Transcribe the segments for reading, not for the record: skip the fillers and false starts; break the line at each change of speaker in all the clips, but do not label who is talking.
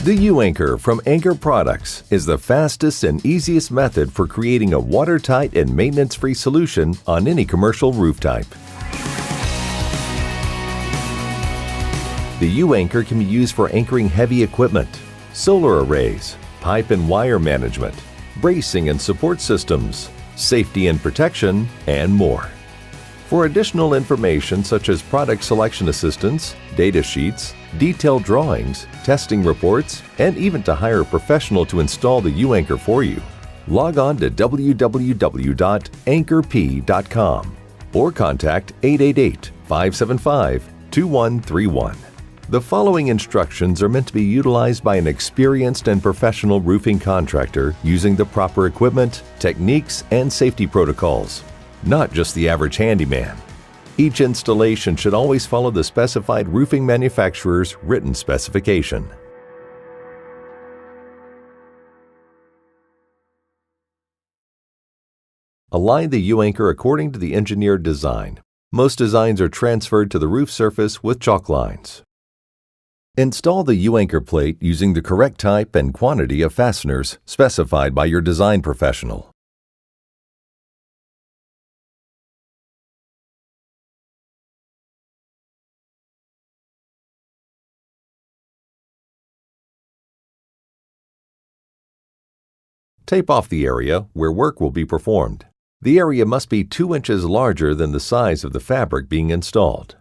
The U-Anchor from Anchor Products is the fastest and easiest method for creating a watertight and maintenance-free solution on any commercial roof type. The U-Anchor can be used for anchoring heavy equipment, solar arrays, pipe and wire management, bracing and support systems, safety and protection, and more. For additional information such as product selection assistance, data sheets, detailed drawings, testing reports, and even to hire a professional to install the U-Anchor for you, log on to www.anchorp.com or contact 888-575-2131. The following instructions are meant to be utilized by an experienced and professional roofing contractor using the proper equipment, techniques, and safety protocols, not just the average handyman. Each installation should always follow the specified roofing manufacturer's written specification. Align the U-Anchor according to the engineered design. Most designs are transferred to the roof surface with chalk lines. Install the U-Anchor plate using the correct type and quantity of fasteners specified by your design professional. Tape off the area where work will be performed. The area must be 2 inches larger than the size of the fabric being installed.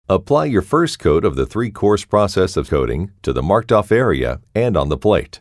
Apply your first coat of the 3-course process of coating to the marked-off area and on the plate.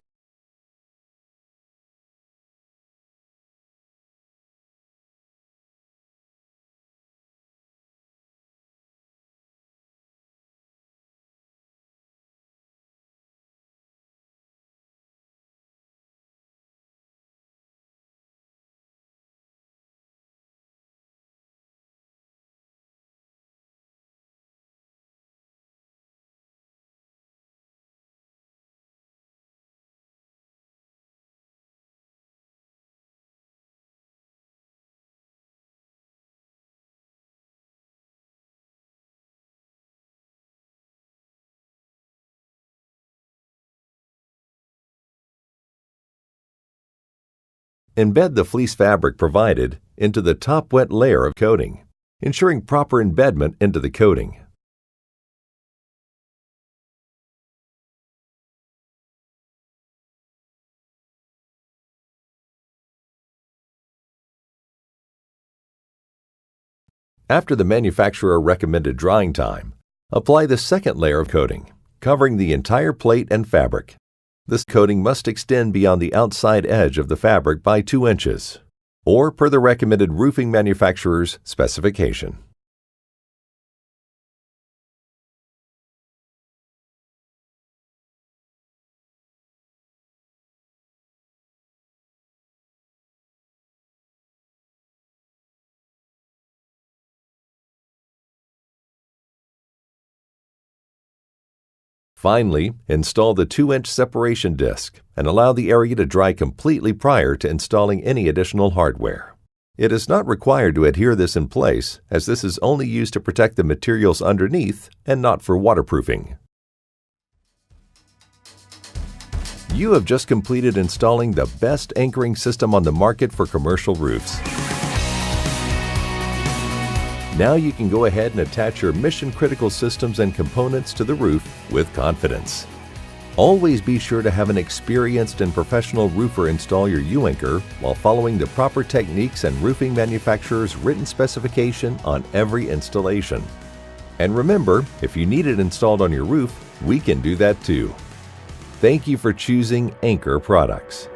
Embed the fleece fabric provided into the top wet layer of coating, ensuring proper embedment into the coating. After the manufacturer recommended drying time, apply the second layer of coating, covering the entire plate and fabric. This coating must extend beyond the outside edge of the fabric by 2 inches, or per the recommended roofing manufacturer's specification. Finally, install the 2-inch separation disc and allow the area to dry completely prior to installing any additional hardware. It is not required to adhere this in place, as this is only used to protect the materials underneath and not for waterproofing. You have just completed installing the best anchoring system on the market for commercial roofs. Now you can go ahead and attach your mission-critical systems and components to the roof with confidence. Always be sure to have an experienced and professional roofer install your U-Anchor while following the proper techniques and roofing manufacturer's written specification on every installation. And remember, if you need it installed on your roof, we can do that too. Thank you for choosing Anchor products.